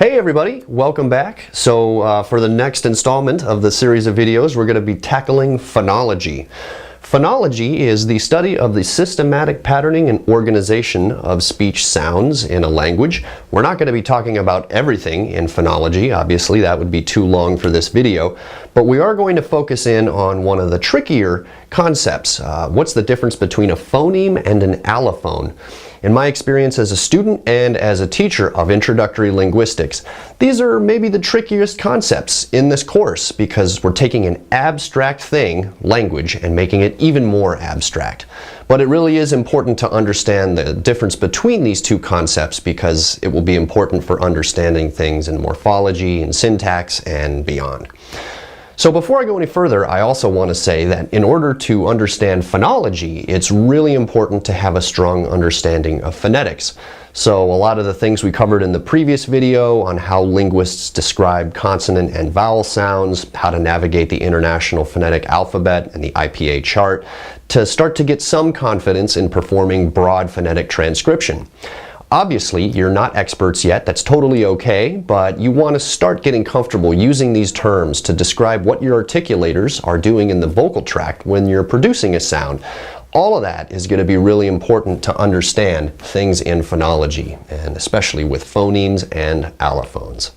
Hey everybody, welcome back. So for the next installment of the series of videos, we're going to be tackling phonology. Phonology is the study of the systematic patterning and organization of speech sounds in a language. We're not going to be talking about everything in phonology, obviously that would be too long for this video, but we are going to focus in on one of the trickier concepts. What's the difference between a phoneme and an allophone? In my experience as a student and as a teacher of introductory linguistics, these are maybe the trickiest concepts in this course because we're taking an abstract thing, language, and making it even more abstract. But it really is important to understand the difference between these two concepts because it will be important for understanding things in morphology and syntax and beyond. So before I go any further, I also want to say that in order to understand phonology, it's really important to have a strong understanding of phonetics. So a lot of the things we covered in the previous video on how linguists describe consonant and vowel sounds, how to navigate the International Phonetic Alphabet and the IPA chart, to start to get some confidence in performing broad phonetic transcription. Obviously, you're not experts yet, that's totally okay, but you want to start getting comfortable using these terms to describe what your articulators are doing in the vocal tract when you're producing a sound. All of that is going to be really important to understand things in phonology, and especially with phonemes and allophones.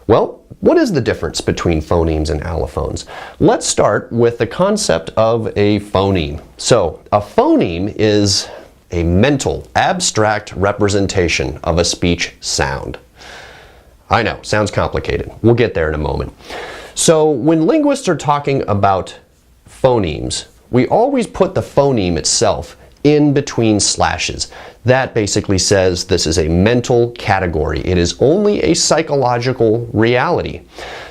Well, what is the difference between phonemes and allophones? Let's start with the concept of a phoneme. So, a phoneme is a mental, abstract representation of a speech sound. I know, sounds complicated. We'll get there in a moment. So when linguists are talking about phonemes, we always put the phoneme itself in between slashes. That basically says this is a mental category. It is only a psychological reality.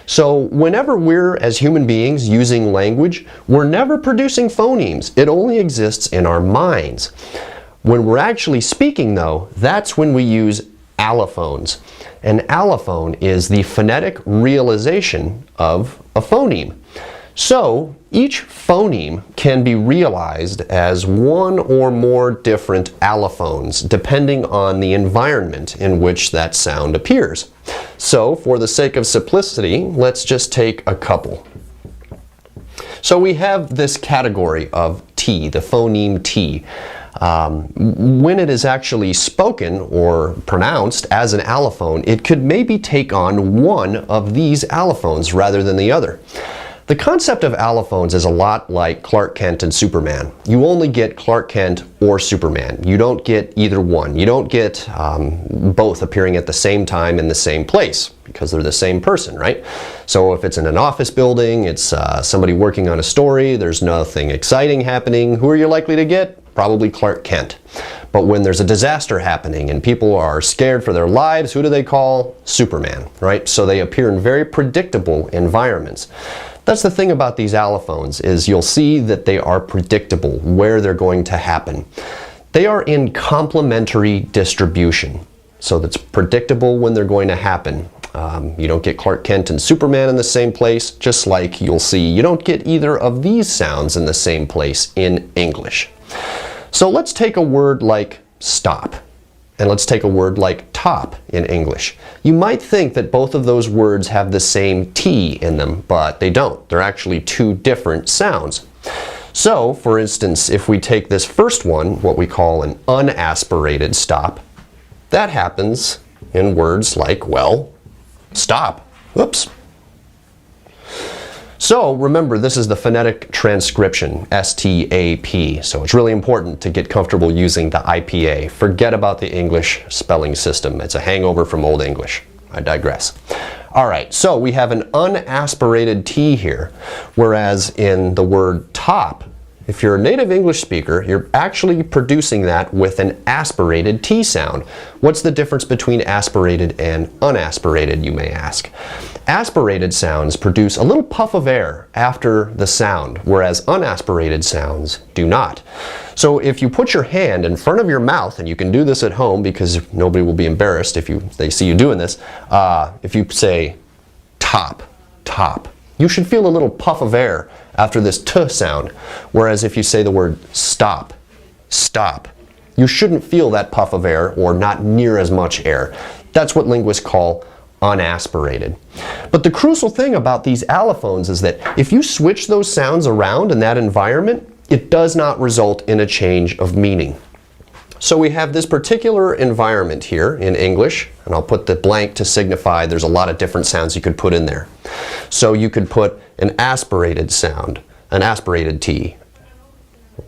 So whenever we're, as human beings, using language, we're never producing phonemes. It only exists in our minds. When we're actually speaking, though, that's when we use allophones. An allophone is the phonetic realization of a phoneme. So each phoneme can be realized as one or more different allophones depending on the environment in which that sound appears. So for the sake of simplicity, let's just take a couple. So we have this category of T, the phoneme T. When it is actually spoken or pronounced as an allophone, it could maybe take on one of these allophones rather than the other. The concept of allophones is a lot like Clark Kent and Superman. You only get Clark Kent or Superman. You don't get either one. You don't get both appearing at the same time in the same place because they're the same person, right? So if it's in an office building, it's somebody working on a story, there's nothing exciting happening, who are you likely to get? Probably Clark Kent. But when there's a disaster happening and people are scared for their lives, who do they call? Superman, right? So they appear in very predictable environments. That's the thing about these allophones is you'll see that they are predictable where they're going to happen. They are in complementary distribution. So that's predictable when they're going to happen. You don't get Clark Kent and Superman in the same place, just like you'll see you don't get either of these sounds in the same place in English. So let's take a word like stop, and let's take a word like top in English. You might think that both of those words have the same T in them, but they don't. They're actually two different sounds. So, for instance, if we take this first one, what we call an unaspirated stop, that happens in words like, well, stop. Whoops. So remember, this is the phonetic transcription, S-T-A-P, so it's really important to get comfortable using the IPA. Forget about the English spelling system. It's a hangover from Old English. I digress. Alright, so we have an unaspirated T here, whereas in the word top, if you're a native English speaker, you're actually producing that with an aspirated T sound. What's the difference between aspirated and unaspirated, you may ask? Aspirated sounds produce a little puff of air after the sound, whereas unaspirated sounds do not. So if you put your hand in front of your mouth, and you can do this at home because nobody will be embarrassed if they see you doing this, if you say top, top, you should feel a little puff of air after this t sound, whereas if you say the word stop, stop, you shouldn't feel that puff of air or not near as much air. That's what linguists call unaspirated. But the crucial thing about these allophones is that if you switch those sounds around in that environment, it does not result in a change of meaning. So we have this particular environment here in English, and I'll put the blank to signify there's a lot of different sounds you could put in there. So you could put an aspirated sound, an aspirated T,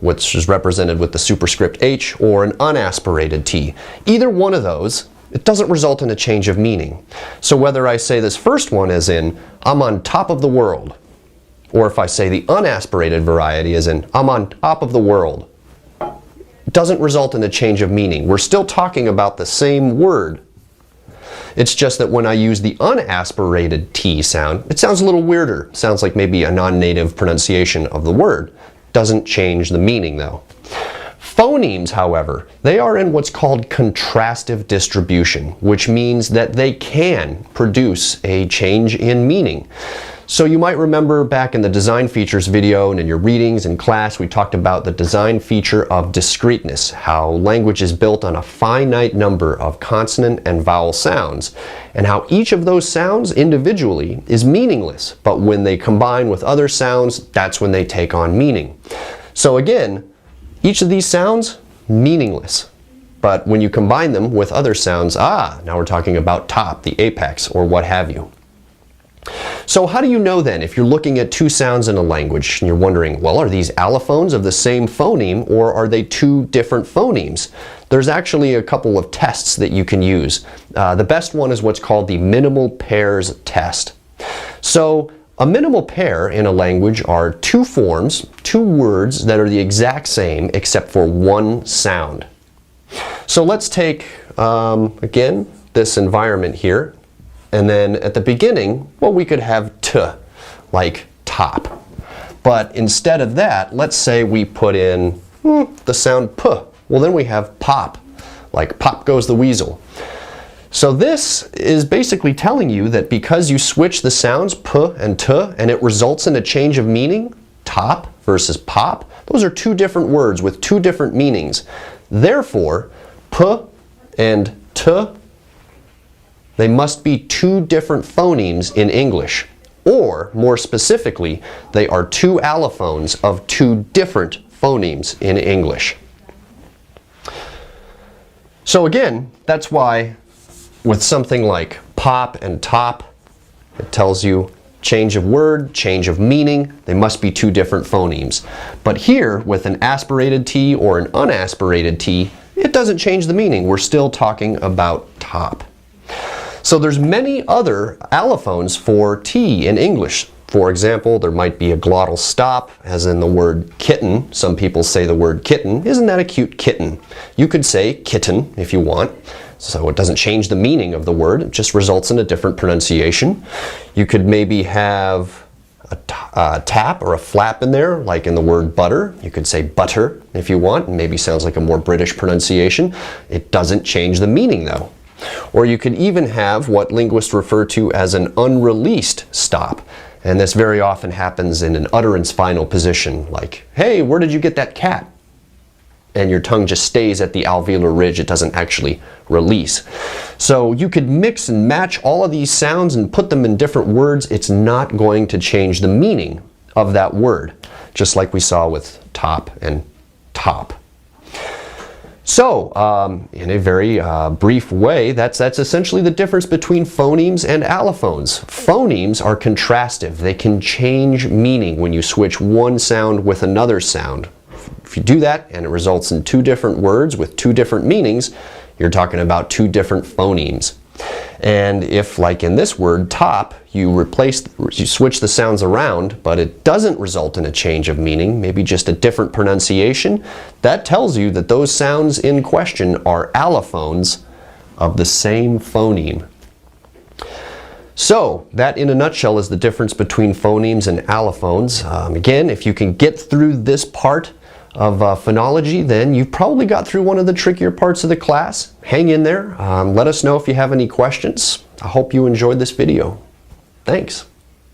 which is represented with the superscript H, or an unaspirated T. Either one of those, it doesn't result in a change of meaning. So whether I say this first one as in, I'm on top of the world, or if I say the unaspirated variety as in, I'm on top of the world, it doesn't result in a change of meaning. We're still talking about the same word. It's just that when I use the unaspirated T sound, it sounds a little weirder. It sounds like maybe a non-native pronunciation of the word. Doesn't change the meaning though. Phonemes, however, they are in what's called contrastive distribution, which means that they can produce a change in meaning. So you might remember back in the design features video and in your readings in class, we talked about the design feature of discreteness, how language is built on a finite number of consonant and vowel sounds, and how each of those sounds individually is meaningless, but when they combine with other sounds, that's when they take on meaning. So again, each of these sounds, meaningless. But when you combine them with other sounds, now we're talking about top, the apex, or what have you. So how do you know then, if you're looking at two sounds in a language and you're wondering, well, are these allophones of the same phoneme or are they two different phonemes? There's actually a couple of tests that you can use. The best one is what's called the minimal pairs test. So a minimal pair in a language are two forms, two words that are the exact same except for one sound. So let's take, again, this environment here. And then at the beginning, well, we could have t, like top. But instead of that, let's say we put in the sound p. Well, then we have pop, like pop goes the weasel. So this is basically telling you that because you switch the sounds p and t, and it results in a change of meaning, top versus pop, those are two different words with two different meanings. Therefore, p and t, they must be two different phonemes in English. Or, more specifically, they are two allophones of two different phonemes in English. So again, that's why with something like pop and top, it tells you change of word, change of meaning, they must be two different phonemes. But here, with an aspirated T or an unaspirated T, it doesn't change the meaning. We're still talking about top. So there's many other allophones for T in English. For example, there might be a glottal stop, as in the word kitten. Some people say the word kitten. Isn't that a cute kitten? You could say kitten if you want. So it doesn't change the meaning of the word. It just results in a different pronunciation. You could maybe have a tap or a flap in there, like in the word butter. You could say butter if you want. Maybe sounds like a more British pronunciation. It doesn't change the meaning though. Or you could even have what linguists refer to as an unreleased stop. And this very often happens in an utterance final position, like, hey, where did you get that cat? And your tongue just stays at the alveolar ridge, it doesn't actually release. So you could mix and match all of these sounds and put them in different words. It's not going to change the meaning of that word, just like we saw with top and top. So, in a very brief way, that's essentially the difference between phonemes and allophones. Phonemes are contrastive. They can change meaning when you switch one sound with another sound. If you do that and it results in two different words with two different meanings, you're talking about two different phonemes. And if, like in this word, top, you switch the sounds around, but it doesn't result in a change of meaning, maybe just a different pronunciation, that tells you that those sounds in question are allophones of the same phoneme. So, that in a nutshell is the difference between phonemes and allophones. Again, if you can get through this part of phonology, then you've probably got through one of the trickier parts of the class. Hang in there. Let us know if you have any questions. I hope you enjoyed this video. Thanks.